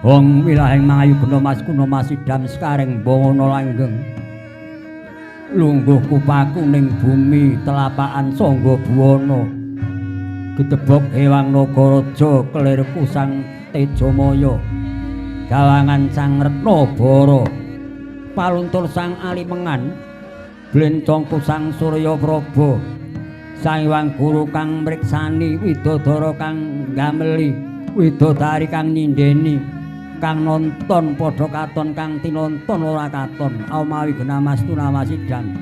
Wong wilahing mangayu guna mas kuna masidam sekaring bangono langgeng. Lungguh kupaku ning bumi telapakan sangga buwana. Gedebok ewang Nagaraja kelirku sang Tejamaya. Gawangan sang Retnabara. Paluntur sang Alimengan. Blencongku sang Surya Praba. Sang Hyang Guru kang mriksani, widodara kang gameli, widodari kang nyindeni, kang nonton padha katon, kang tinonton ora katon, amawi genamastu namasidhan.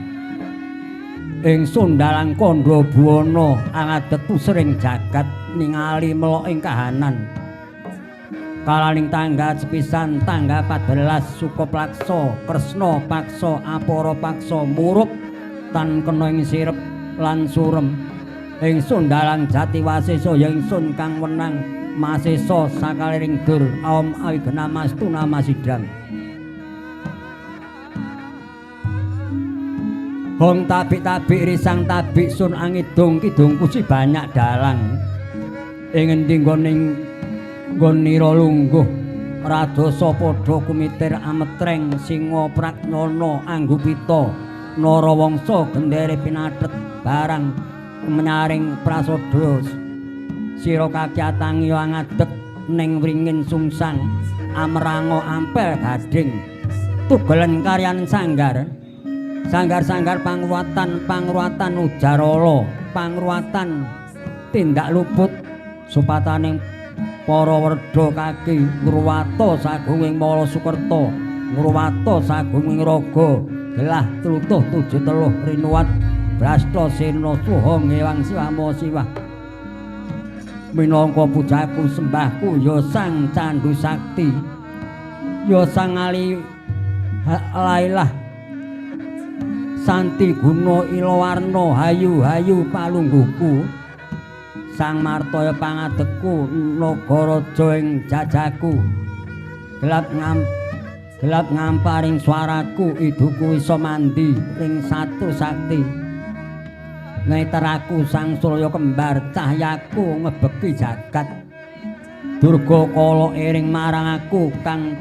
Ing sundalang kandha buwana angadeg pusering jagat ningali meloking kahanan. Kalaning tanggal sepisan tanggal 14 Sukapaksa, Kresna paksa, Apara paksa murup tan kena ing sirep lan surem. Ing sundalang Jatiwasesa ya ingsun kang wenang masesa sakaliring dur aom awigenamastu namasidhan. Hong tabik-tabik risang tabik sun angidung kidung kusi banyak dalang. Ing endi nggonira lungguh radosa padha kumitir ametreng singa prajnana anggupita narawangsa gendere pinathet barang menyaring prasoda sira kakyatangi angadeg ning wringin sungsang amranga ampel gading tugelen karyan sanggar pangruatan ujarala pangruatan tindak luput supataning para werda kaki ngruwata sagunging Mala Sukerta ngruwata sagunging raga gelah tlutuh 73 rinuwat Brastasena suha ngewang siwama siwah minangka pujaku sembahku ya sang Candu Sakti ya sang Ali Lailah Santi Guna Ilawarna hayu-hayu palungguhku sang martaya pangadegku Nagaraja ing jajaku gelap ngamparing swaraku iduku isa mandi ring satu sakti neteraku sang Surya kembar cahyaku ngebeki jagat Durga kala iring marang aku kang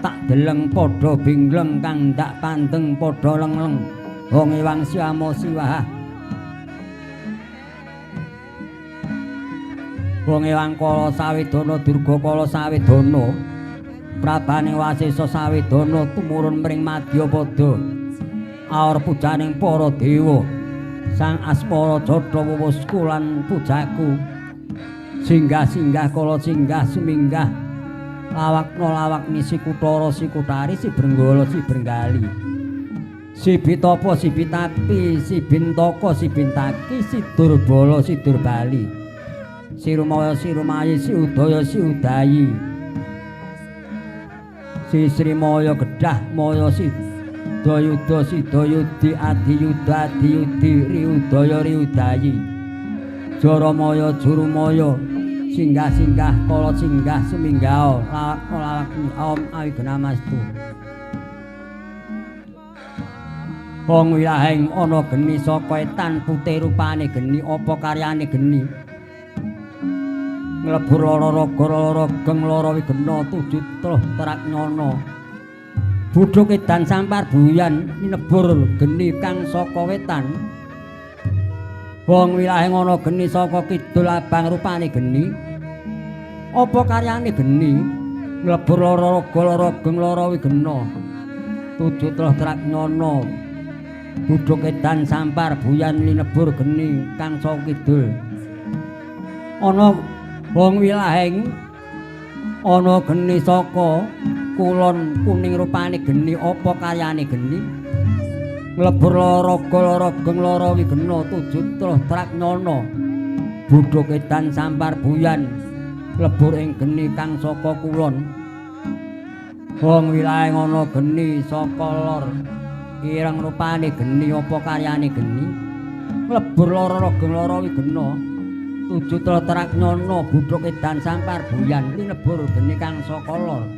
tak deleng padha bingleng kang ndak pandeng padha lengleng Wong ewang siwama siwah Wong ewang kala sawedana Durga kala sawedana Prabane Wasesa sawedana tumurun mring Madyapada aor pujaning para dewa sang Asmara Jatha wuwusku lan pujaku singgah-singgah kala singgah suminggah lawakna lawak nisi kutara si kutari si brenggala si brenggali si bitapa si bitapi si bintaka si bintaki si durbala si durbali si rumaya si rumayi si udaya si udayi si srimaya gedah maya si dayuda si dayudi adiyuda adiyudi riudaya riudayi jaramaya jurumaya singgah-singgah kala singgah suminggah lawak-lawak om awigenamastu wong wilahing ana geni saka etan putih rupane geni apa karyane geni nglebur lara raga lara geng lara wigena tujuh truh Trajnana budhuk edan sampar buyan minebur geni kang saka wetan wong wilahing ana geni saka kidul abang rupane geni apa karyane geni nglebur lara raga lara geng lara wigena tujuh truh Trajnana budhuk edan sampar buyan linebur geni kang saka kidul ana wong wilahing ana geni saka kulon kuning rupane geni apa karyane geni nglebur raga lara geng lara wigena tujuh truh Trajnana budhuk edan sampar buyan lebur ing geni kang saka kulon wong wilahing ana geni saka lor ireng rupane geni apa karyane geni nglebur lara geng lara wigena tujuh truh Trajnana budhuk edan sampar buyan linebur geni kang saka lor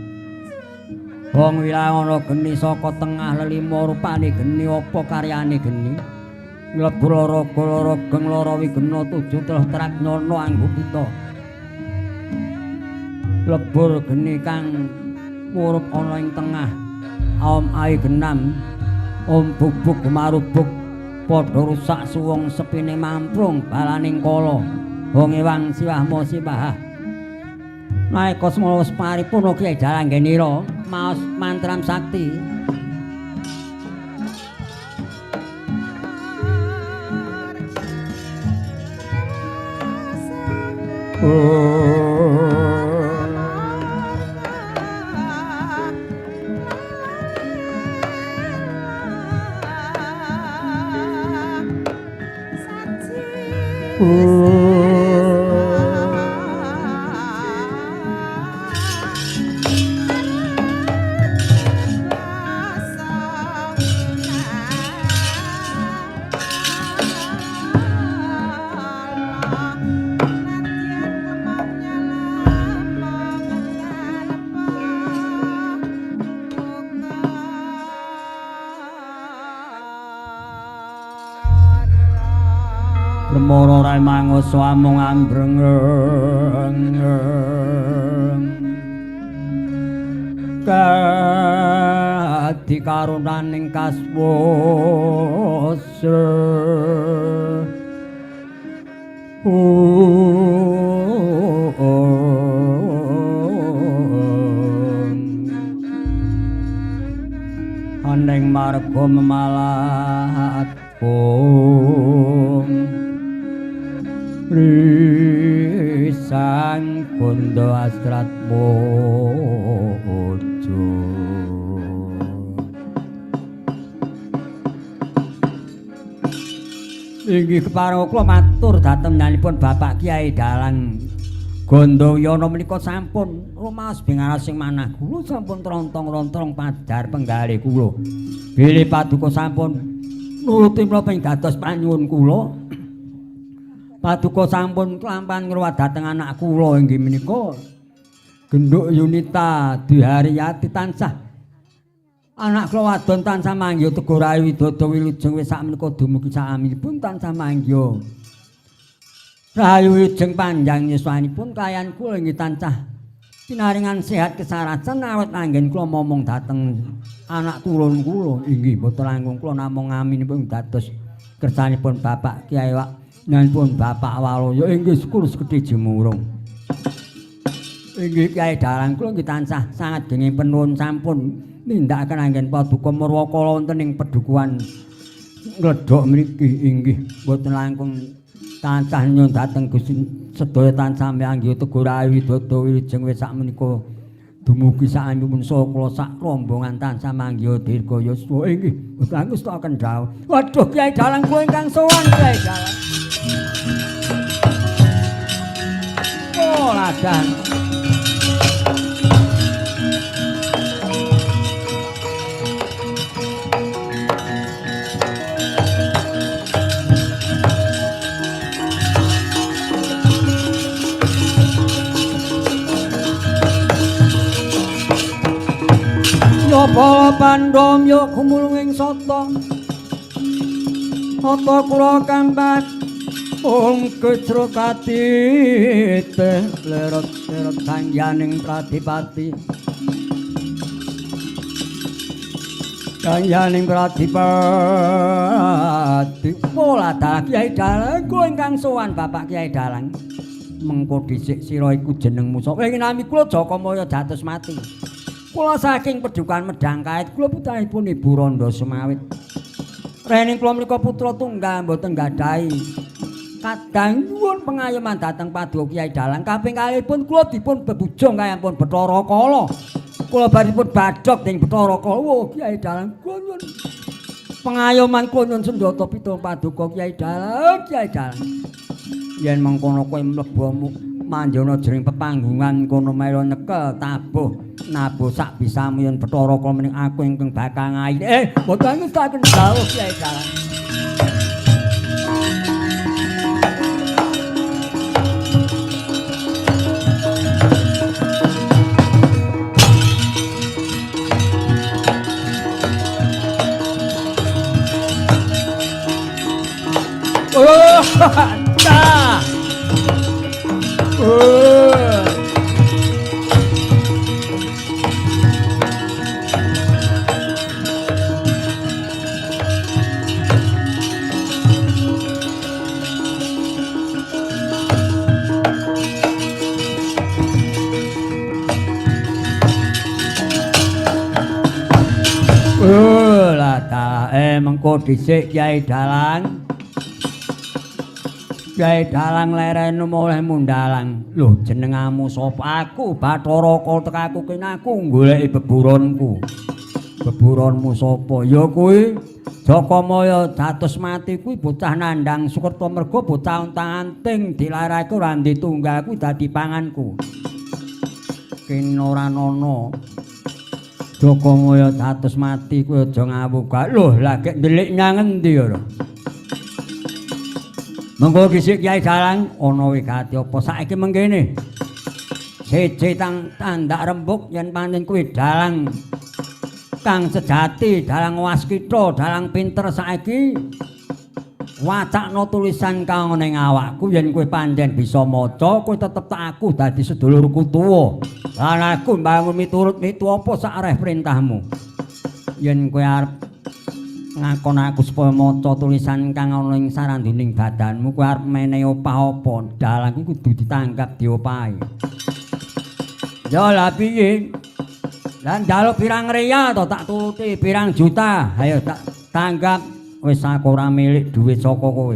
wong wilahing ana geni saka tengah lelima rupane geni apa karyane geni nglebur lara geng lara wigena tujuh truh Trajnana anggupita lebur geni kang murup ana ing tengah aom ai genam om bubuk marubuk padha rusak suwung sepine mamprung balaning kala wong ewang siwah musibah naik kosmos paripurna Kyai Dalang genira maos mantram sakti Moro rai mangus amung ambreng kadi karunaning kaswasa aning marga memalat Risang kondo astrat bojo inggih kepareng kula matur dhateng nyanipun Bapak Kyai Dalang Gandayana menika sampun rumaos bingaras sing manah kula sampun trontong-rontong padhar penggalih kula bilih paduka sampun nuruti menapa ing dados panyuwun kula Paduka sampun kelampahan ngruwat dhateng anak kula inggih menika Genduk Yunita Diharyati tansah anak kula wadon tansah manggih Teguh Rayi Widodo Wilujeng wis sakmenika dumugi saminipun tansah manggih Rayi Wilujeng panjang yuswanipun kayan kula inggih tansah pinaringan sehat kesarasan awet anggen kula momong dhateng anak turun kula inggih boten langkung kula namung ngaminipun dados kersanipun Bapak Kyai Nyanipun Bapak Waloyo inggih sekul sekedhi jemurung. Inggih Kyai Dalang kula nggih tansah sangat genging penuwun sampun nindakaken anggen paduka Murwakala wonten ing pedukuhan ngledhok mriki inggih boten langkung tansah nyuwun dhateng Gusti sedaya tansah manggih Teguh Rayi Widodo Wilujeng wis sakmenika dumugi sampun saha kula sak rombongan tansah manggih dirga yuswa inggih boten ngustaken dawuh. Waduh Kyai Dalang kula ingkang sowan Kyai Dalang. Oh ladan yo bala pandom yo kumulunging sata Hata kula kambat kecrokati lerot-lerot sangyaning pradipati Sangyaning pradipati Pola Dalang Kyai Dalang kula ingkang sowan Bapak Kyai Dalang mengko dhisik sira iku jeneng musa ing nami kula Jakamaya dados mati kula saking Pedukan Medang Kait kula putranipun Ibu Randa Semawit rening kula menika putra tunggal mboten gadhahi kadang nyuwun pengayoman dhateng Paduka Kyai Dalang kaping kalihipun kula dipun bebujung kayapun Bathara Kala kula baripun badhok ing Bathara Kala wah Kyai Dalang kula nyuwun pengayoman kula nyuwun sendata pitulung Paduka Kyai Dalang yen mengkono kowe mlebu manjana jering pepanggungan kono melu nyekel tabuh nabuh sak bisamu yen Bathara Kala mening aku ingkang bakal ngayi boten ngestaken dawuh Kyai Dalang Mengko dhisik Kyai Dalang. Kyai Dalang lerene mulih mundalang. Lho jenengamu sapa? Aku Bathara Kala tekaku kene aku goleki beburonku. Beburonmu sapa? Ya kuwi Jakamaya dados mati kuwi bocah nandhang Sukerta merga bocah untang-anting dilarake ora ditunggal kuwi dadi panganku. Kene ora ana Jakamaya dados mati kuwi aja ngawuh. Lho, lagi ndelik nyang endi ya? Mengko dhisik Kyai Dalang ana wigati apa saiki mengkene? Siji tandak rembug yen pancen kuwi dalang kang sejati, dalang waskita, dalang pinter saiki wacakno tulisan kang ning awakku yen kowe pancen bisa maca, kowe tetep tak aku dadi sedulurku tuwa. Lan aku mbangun miturut mitu apa sak areh perintahmu. Yen kowe arep ngakon aku supaya maca tulisan kang ana ing saranduning badanmu, kowe arep menehi opah apa? Dalang iku kudu ditanggap diopahi. Ya lah piye? Lan njaluk pirang reya to tak turuti pirang juta. Ayo tak tanggap. Wis aku ora milik dhuwit saka kowe.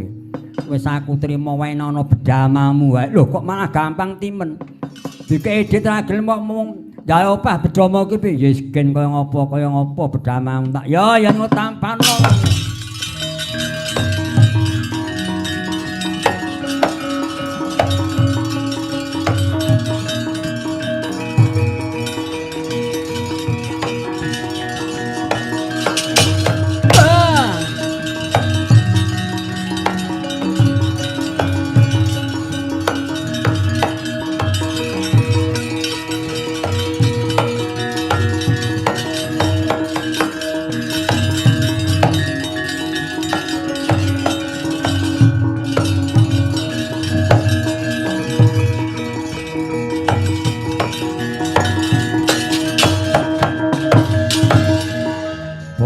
Wis aku trima wae ana bedamamu wae. Lho kok malah gampang timen. Dikei ra gelem mung gawe opah bedama ki piye gen kaya ngopo bedamamu tak. Ya yen tampano.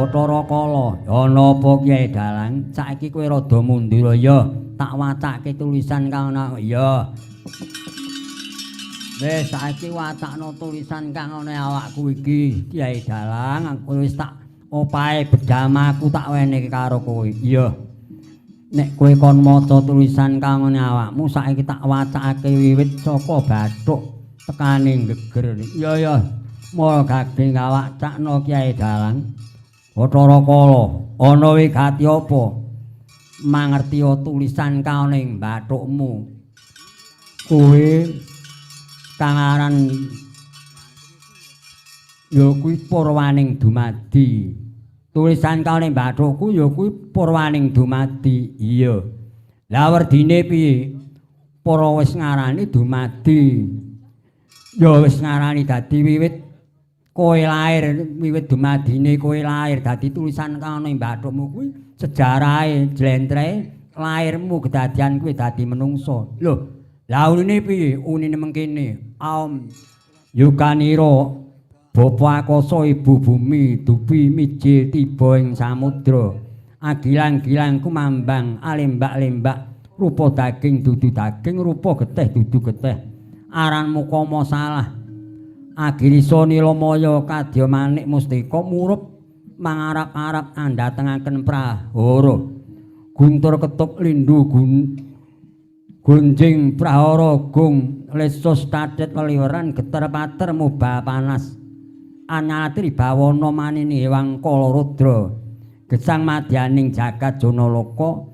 Bathara Kala, ana apa Kyai Dalang? Saiki kowe rada mundur ya, tak wacake tulisan kang ana. Ya. Wis saiki wacakno tulisan kang ana awakku iki, Kyai Dalang, aku wis tak opahe bedamaku tak wenehke karo kowe. Iya. Nek kowe kon maca tulisan kang ana awakmu saiki tak wacake wiwit saka bathuk tekaning geger. Iya ya. Mul gaging awakno Kyai Dalang. Bathara Kala, ana wigati apa? Mangerti tulisan kang ning bathukmu. Kowe kang aran ya kuwi Purwaning dumadi. Tulisan kang ning bathukku ya kuwi Purwaning dumadi. Iya. Lah werdine piye? Para wis ngarani dumadi. Ya wis ngarani dadi wiwit kowe lair, wiwit dumadine kowe lair dadi tulisan kang ana ing bathukmu kuwi sejarahe jlentreh lairmu kedadian kowe dadi menungso. Lho, la unine piye? Unine mengkene. Yukanira Bapa Akasa Ibu Bumi dupi miji tiba ing samudra. Agilang-gilang kumambang alembak-lembak rupa daging dudu daging, rupa getih dudu getih. Aran mukama salah. Agirisa Nilamaya kadya manik mustika murup mangarap-arap andhatengaken prahara. Guntur ketuk lindu gunjing prahara gung lesus tadet weliweran geter pater mubah panas. Anyatri bawana manini ewang kala rudra. Gesang madyaning jagat Janalaka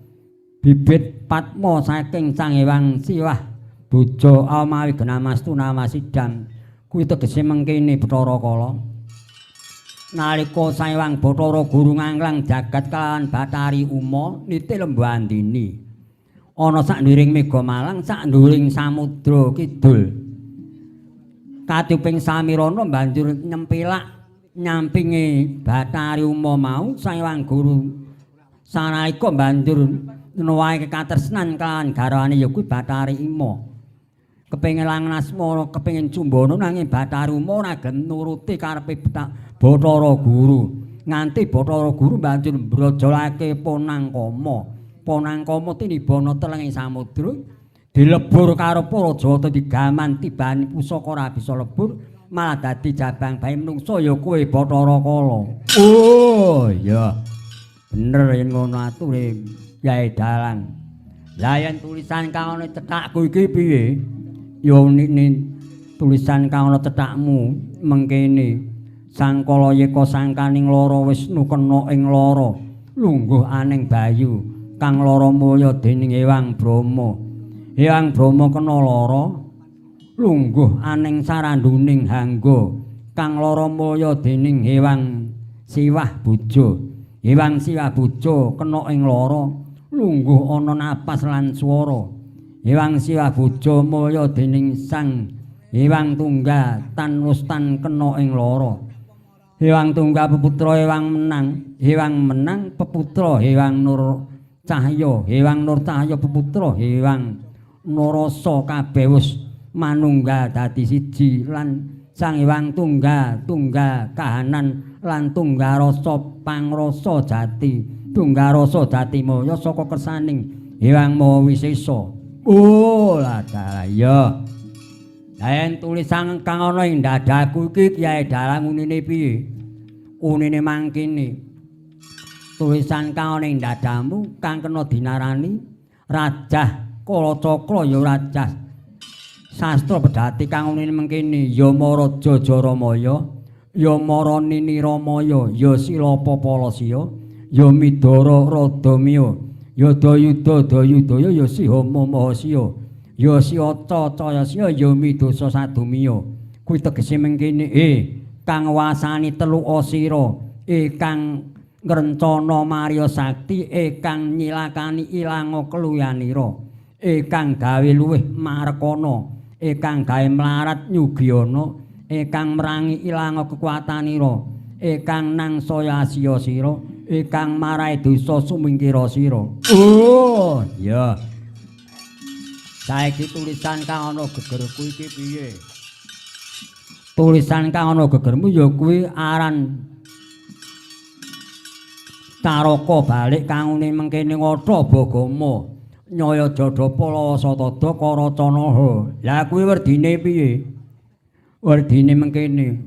bibit patma saking sang ewang siwah bojo amawi genamastu namasidam. Kuwi tegese mengkene Bathara Kala. Nalika Saiwang Bathara Guru nganglang jagat kalawan Bathari Uma niti Lembandini. Ana saknduring Mega Malang, saknduring samudra kidul. Katuping samirana banjur nyempilak nyampinge Bathari Uma mau Saiwang Guru sanalika banjur nuwahi katresnan kalawan garwane ya kuwi Bathari Uma. Kepengin langasmana kepengin cumbana nanging Bathari Uma ora gelem nuruti karepe Bathara Guru. Nganti Bathara Guru banjur mbrojolake Ponangkama. Ponangkama tinibana telenging samudra dilebur karo para Jawata digaman tibani pusaka ora bisa lebur malah dadi jabang bae menungsa ya kowe Bathara Kala. Oh iya. Bener yen ngono ature Yai Dalang. Lah yen tulisan kang ana cethakku iki piye? Ya nini tulisan kang ana cethakmu mengkene. Sangkala yeka sangkaning lara Wisnu kena ing lara lungguh aning bayu kang lara mulya dening Hyang Brahma. Hyang Brahma kena lara lungguh aning saranduning hangga kang lara mulya dening Hyang Siwah Buja. Hyang Siwah Buja kena ing lara lungguh ana napas lan swara. Hyang Siwah Buja mulya dening Sang Hyang Tunggal tan Wustan kena ing lara. Hyang Tunggal peputra Hyang Menang peputra Hyang Nur Cahya. Hyang Nur Cahya peputra Hyang Narasa kabeh wis manunggal dadi siji lan Sang Hyang Tunggal kahanan lan tunggal rasa pangrasa jati. Tunggal rasa jati maya saka kersaning Hyang Maha Wisesa. Oh lah ya. Yen tulisan kang ana ing dadaku iki Kyai Dalang unine piye? Unine mangkene. Tulisan kang ana ing dadamu kang kena dinarani Rajah Kalacakra ya Rajah Sastra Pedhati kang unine mangkene ya Maraja Jaramaya, ya Maranini Ramaya, ya Silapapalasiya, ya Midara Radamya, ya Dayuda Dayudaya, ya Sihama Mahasiya, ya Siaca Cayasiya, ya Midasa Sadumya. Kuwi tegese mengkene kang wasani telu asira, kang ngrencana Marya Sakti, kang nyilakani ilanga keluyanira, kang gawe luwih marekana, kang gawe mlarat nyugiyana, kang merangi ilanga kekuatanira, kang nangsaya asiya sira, kang marai dosa sumingkira sira. Oh, ya. Saiki tulisan kang ana gegerku iki piye? Tulisan kang ana gegermu ya kuwi aran Caraka balik kang une mengkene Ngatha Bagama Nyaya Jadapala Satada Karacanaha. Lah kuwi werdine piye? Werdine mengkene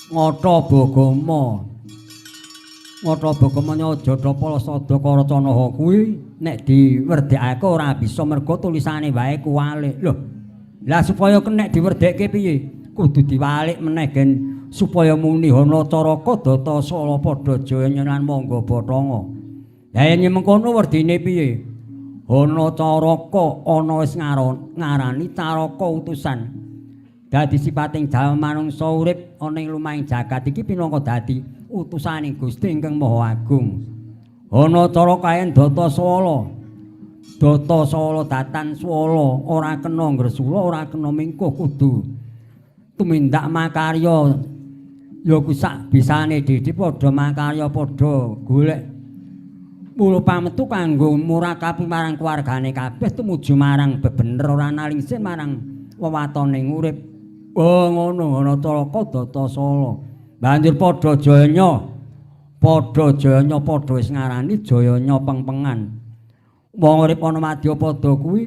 Ngatha Bagama Nyaya Jadapala Satada Karacanaha kuwi nek diwerdekake ora bisa mergo tulisane wae kuwalik. Lho, lah supaya nek diwerdekke piye? Kudu diwalik meneh gen supaya muni Hana Caraka Datasala padha jaya lan mangga Bathanga. Lah yen mengkono werdine piye? Hana Caraka ana wis ngarani Caraka utusan. Dadi sipating jalma manungsa urip ana ing lumahing jagat iki pinangka dadi utusaning Gusti ingkang Maha Agung. Hana Caraka yen Datasala datan swala ora kena ngresula, ora kena mingkuh, kudu tumindak makarya ya ku sak bisane dhewe padha makarya padha golek mula pametu kanggo murakabi marang keluargane kabeh tumuju marang bebener ora nalingsih marang wewatoning urip. Oh ngono Hana Caraka Datasala. Banjur padha jaya padha wis ngarani jayanya pengpengan. Wong urip ana madya padha kuwi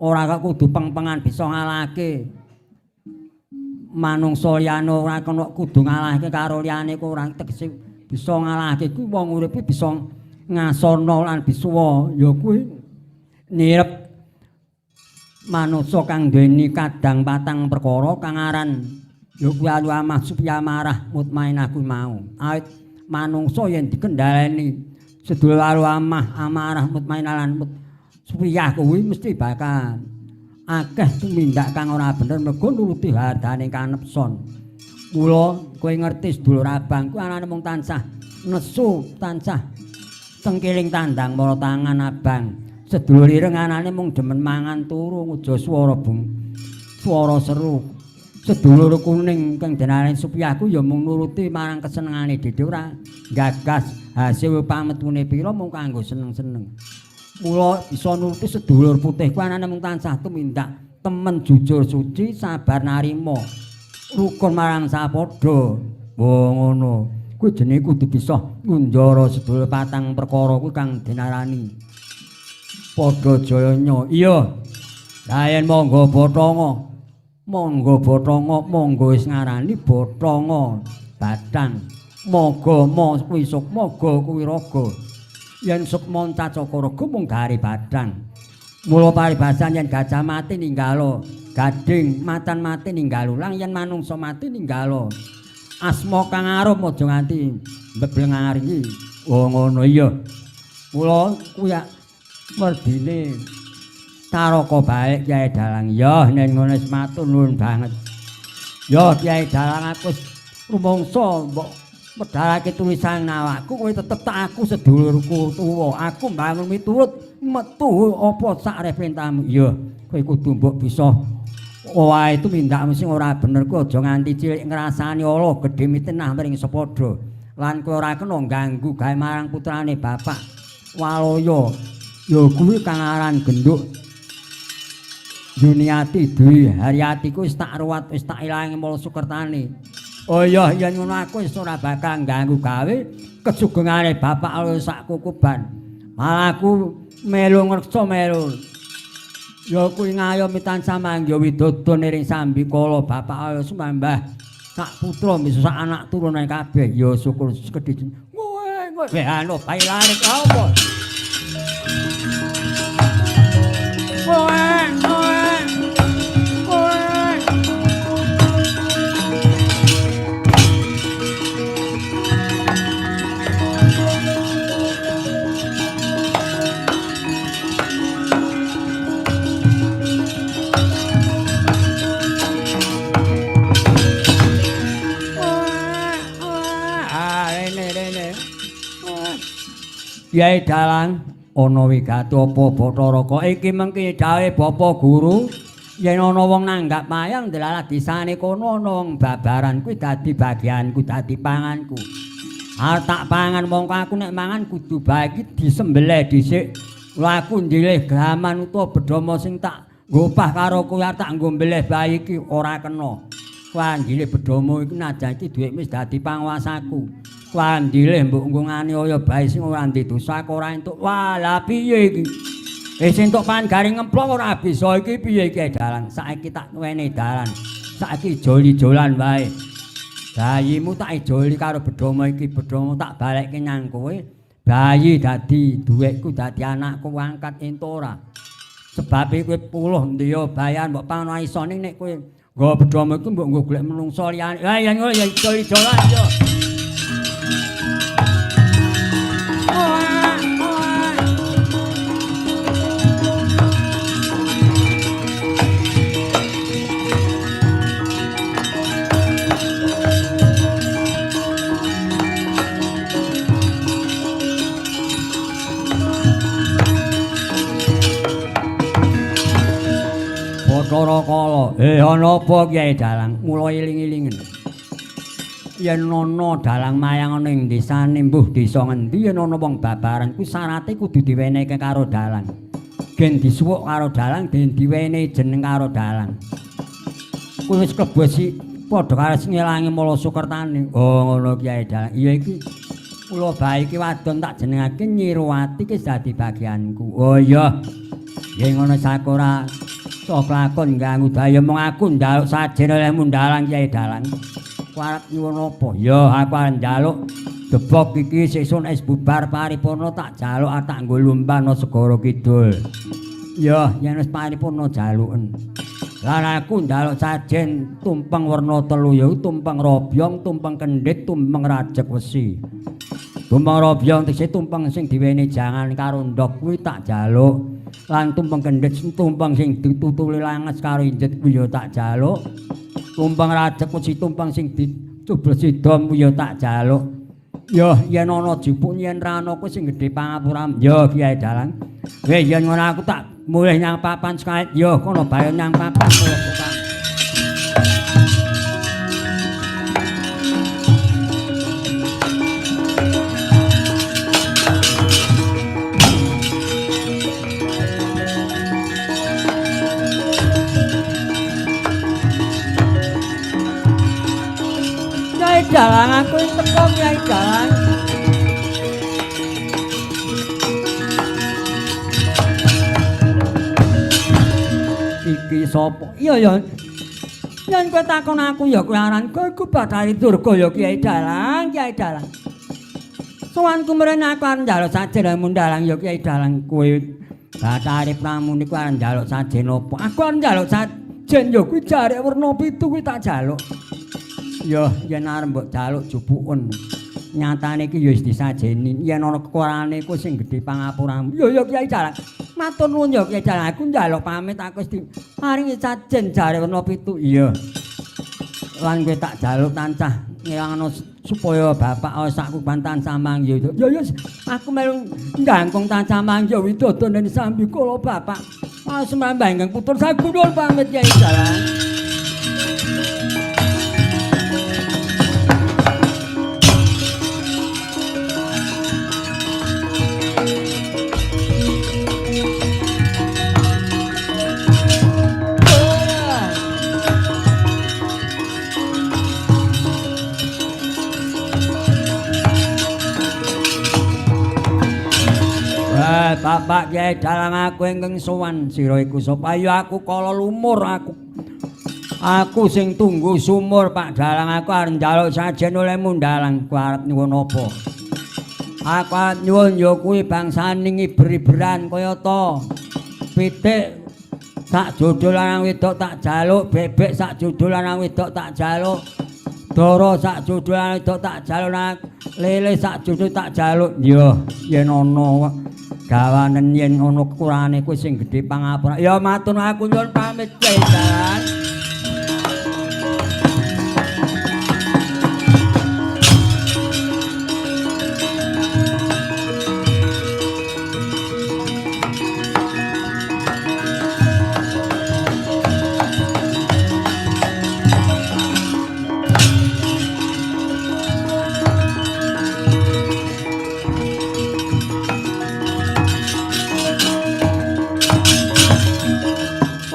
ora kok kudu pengpengan bisa ngalahke manungsa liyane, ora kena kudu ngalahke karo liyane, kok ora tegese bisa ngalahke kuwi wong urip bisa ngasana lan bisuwa ya kuwi nirep manungsa kang duweni kadang patang perkara kang aran ya kuwi Al-Amah Supyamarah Mutmainah kuwi mau. Awit manungsa yen dikendhaleni sedulur Al-Amah Amarah Mutmainah lan Supyah kuwi mesti bakal akeh tumindak kang ora bener mergo nuruti hardane kanepson. Mula kowe ngerti sedulur abang kuwi anane mung tansah nesu, tansah cengkiling tandang mara tangan abang. Sedulur ireng anane mung demen mangan turu nguja swara seru. Sedulur kuning kang denane Supyah ku ya mung nuruti marang kesenengane dhewe ora gagas hasil pametune pira mung kanggo seneng-seneng. Mula bisa nuruti sedulur putih ku anane mung tansah tumindak temen jujur suci sabar narima rukun marang sapadha. Wah ngono kuwi jenenge kudu bisa ngunjara sedulur patang perkara kuwi kang dinarani padha jayanya. Iya lah yen monggo Bathanga monggo wis ngarani Bathanga Batang Moga kuwi sukma kuwi raga. Yen sukma cacakaraga mung gari badang. Mula paribasan yen gajah mati ninggalo gading, macan mati ninggalo ulang, yen manungsa mati ninggalo asma kang arum aja nganti mbeblengar iki. Oh ngono iya. Mula kuwi merdine Taraka balik Kyai Dalang. Ya nek ngono wis matur nuwun banget. Ya Kyai Dalang aku rumangsa mbok medhalake tulisan awakku kowe tetep tak aku sedulurku tuwa. Aku mbangun miturut metu apa sak repentamu. Iya, kowe kudu mbok bisa wae tumindakmu sing ora bener ku aja nganti cilik ngrasani Allah gedhe mitenah mring sepadha. Lan kowe ora kena ganggu gawe marang putrane bapak Waloya. Ya kuwi kang aran genduk Duniati Dwi Haryati ku wis tak ruwat wis tak ilangi mula Sukertane. Oh iya yen ngono aku wis ora bakal ganggu gawe kesugengane bapak Waloya sak kukuban. Malah aku melu ngreksa melu. Ya kuwi ngayomi tansah mangya widodone ring Sambikala bapak Waloya sumambah sak putra bisa sak anak turune kabeh. Ya syukur gedhe. Kowe anu bailane apa? Kyai Dalang ana wigati apa Bathara iki mengki dawuhe Bapak Guru yen ana wong nanggap mayang delalah disane kono ana wong babaran kuwi dadi bagianku dadi panganku. Arep tak pangan mongko aku nek mangan kudu bagi disembelih dhisik. Lha aku ndilih gaman utawa bedhama sing tak ngopah karo kowe arep tak nggo mbelih bayi iki ora kena. Kuwi ndilih bedhama iki najan iki dhuwit wis dadi panguwasaku. Wandile mbok ngungani kaya bae sing ora ndek dosa ora entuk. Wah, la piye iki? Wis entuk pan garing ngemplong ora bisa iki piye iki Dalang? Saiki tak wene dalan. Saiki joli-jolan wae. Bayimu tak ijoli karo bedhama iki, bedhama tak balekke nyang kowe. Bayi dadi duwekku dadi anakku angkat entuk ora. Sebab kowe puluh ndiya bayan mbok panono iso ning nek kowe nggo bedhama iku mbok nggo golek menungso liyane. Lah yen ngono ya joli-jolan yo. Bathara Kala, ana apa Kyai Dalang? Mula iling-ilingen. Yen ana dalang mayang ning desane mbuh desa ngendi yen ana wong babaran kuwi syarate kudu diwenehke karo dalang. Gen disuwuk karo dalang den diwenehi jeneng karo dalang. Kuwi wis klebesi padha karo sing ngelangi mula Sukertane. Oh ngono Kyai Dalang. Iya iki kula bae iki wadon tak jenengake Nyiruwati ki dadi bagianku. Oh iya. Yen ngono sakora sok lakon ganggu daya mung aku njaluk sajen olehmu dalang Kyai Dalang. Arep nyuwun apa? Ya aku arep njaluk debok iki sesuk es bubar paripurna tak jaluk tak nggo lumpana Segara Kidul. Ya yen wis paripurna jaluken. Lan aku njaluk sajen tumpeng werna telu ya tumpeng robyong, tumpeng kendhit, tumpeng rajek wesi. Tumpeng robyong tegese tumpeng sing diwene jangan karo ndok kuwi tak jaluk. Lan tumpeng kendhit tumpeng sing ditutuli langes karo injet kuwi ya tak jaluk. Tumpeng rajek wesi tumpeng sing dicublesi dom kuwi ya tak jaluk. Ya yen ana jupuk yen ra ana kuwi sing gedhe pangapuram. Ya Kyai Dalang. Weh yen ngono aku tak mulih nyang papan sekait. Ya kono bae nyang papan kula tukang. Kyai Dalang aku teko Kyai Dalang. Iki sapa? Iya ya. Yen kowe takon aku ya kowe aran kowe Bathari Durga ya Kyai Dalang, Kyai Dalang. Sowanku mrene aku arep njaluk sajen mundalang ya Kyai Dalang kowe Bathari Pramu niku arep njaluk sajen apa? Aku arep njaluk sajen ya kuwi jarek werna pitu kuwi tak jaluk. Ya yen arep mbok jaluk jupukun. Nyatane iki ya wis disajeni. Yen ana kekurangane iku sing gedhe pangapuramu. Ya Kyai Dalang. Matur nuwun ya Kyai Dalang. Aku njaluk pamit aku wis paringi sajen jare werna pitu. Iya. Lan kowe tak jaluk tansah ngilangno supaya bapak sak kuban tansah mangya. Ya aku melu nggangkung tansah mangya widodone sambi kala bapak. Semrambah ingkang putur sagu nuwun pamit Kyai Dalang. Bapak Kyai Dalang aku ingkang sowan sira iku supaya aku kala lumur aku sing tunggu sumur Pak Dalang aku arep njaluk sajen oleh mundalang ku arep nyuwun apa aku arep nyuwun ya kuwi bangsaning iber-iberan kaya ta pitik sak judul lanang wedok tak jaluk bebek sak judul lanang wedok tak jaluk dara sak judul lanang wedok tak jaluk lele sak judul tak jaluk ya yen ana gawanen yen ana kekurangane kuwi sing gedhe pangapura. Ya matur aku nyuwun pamit Kyai Dalang.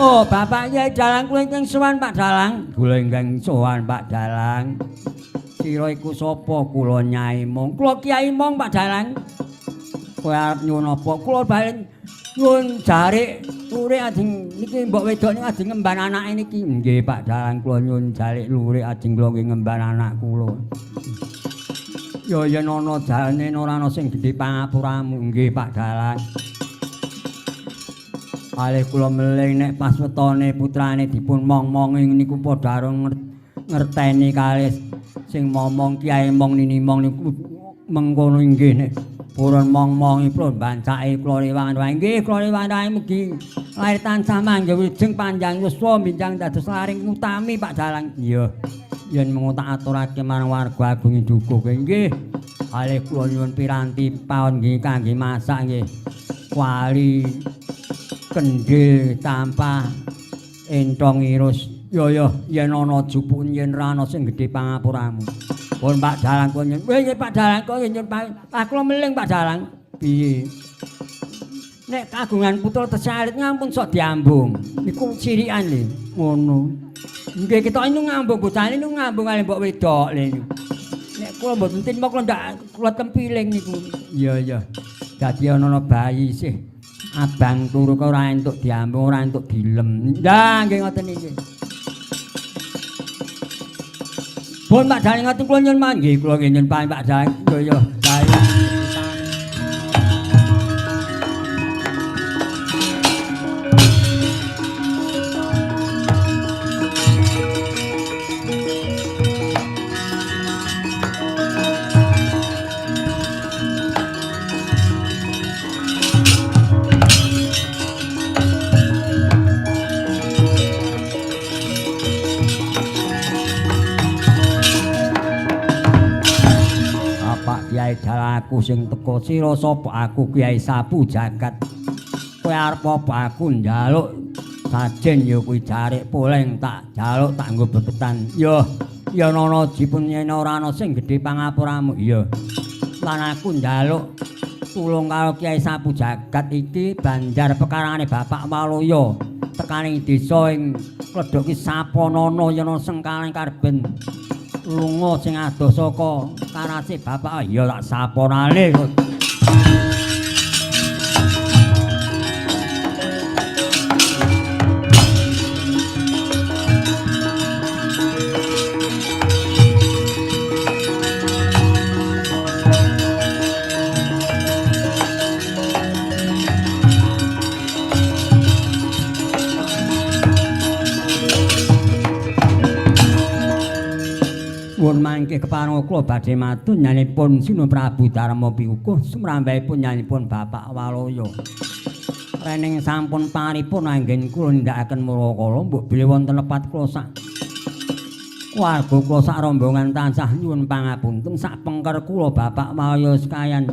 Oh, Bapak Kyai Dalang kula ingkang sowan Pak Dalang. Kula ingkang sowan Pak Dalang. Sira iku sapa? Kula Nyai Mong. Kula Kyai Mong Pak Dalang. Kowe arep nyuwun apa? Kula balen nyuwun jarik lurik ajeng niki mbok wedok niku ajeng ngemban anake niki. Nggih Pak Dalang kula nyuwun jarik lurik ajeng kula nggih ngemban anak kula. Ya yen ana jalane ora ana sing gedhe pangapuramu. Nggih Pak Dalang. Kalih kula meling nek pas wetone putrane dipun mong-mongi niku padha ngerteni kalih sing momong Kyai Mong Nini Mong niku mengkono inggih nek purun mong-mongi pun bancake kula riwangan wae nggih kula riwangan mugi lair tansah mangga wilujeng panjang yuswa minjang dados laring utami Pak Dalang. Iya yen mung tak aturake marang warga agung dukuh nggih kalih kula nyuwun piranti paon nggih kangge masak nggih wali kendhil tampah entong irus ya yen ana jupuk yen ra ana sing gedhe pangapuramu pun Pak Dalang kula nyuwun nggih Pak Dalang kula nyuwun kula meling Pak Dalang piye nek kagungan putra tesalit ngampun sok diambung niku cirikan lho ngono nggih ketok niku ngambung bocah niku ngambung kali mbok wedok lho nek kula mboten tin kula ndak kula tempiling niku iya dadi ana bayi sih abang turu kok ora entuk diambung ora entuk dilem. Lah nggih ngoten iki. Pun Pak Dalang ngoten kula nyuwun mangke kula nyuwun Pak Dalang. Yo Kyai Dalang aku sing teka sira sapa aku Kyai Sapu Jagat kowe arep apa aku njaluk sajen ya kuwi jarik poleng tak jaluk tak nggo bebetan ya ana dipun yen ora ana sing gedhe pangapuramu iya lan aku njaluk tulung karo Kyai Sapu Jagat iki banjar pekarane Bapak Waluya tekaning desa ing Kledhok ki Saponana yen ana sengkaling karben lunga sing adoh saka karase bapak ya tak saponane nuwun mangke kepareng kula badhe matur nyanipun Sinu Prabu Darma Piwukuh sumrambahipun nyanipun Bapak Waloya. Rening sampun paripun anggen kula nindakaken murakala mbok bilih wonten lepat kula sak warga kula sak rombongan tansah nyuwun pangapunten sak pengker kula Bapak Waloya sekayan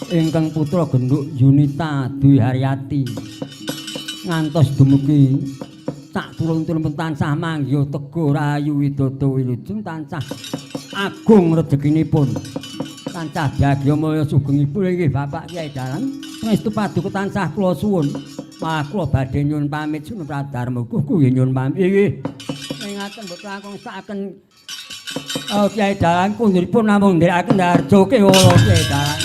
ingkang putra genduk Yunita Dwi Haryati ngantos dumugi sak turun-turun tansah manggih tego rayu widodo wilujeng tansah agung rezekinipun tansah bahagia mulya sugengipun inggih Bapak Kyai Dalang pangestu paduka tansah kula suwun malah kula badhe nyuwun pamit Sunu Pradarma nggih nyuwun pamit nggih ngaten mboten langkung saken Kyai Dalang pundhipun namung ndherekaken Darjo Kewala Kyai Dalang.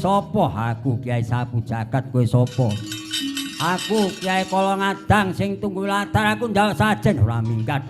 Sopo aku Kyai Sapu Jagat kowe sopo? Aku Kyai Kala Ngadang sing tunggu latar aku njawab sajen ora minggat.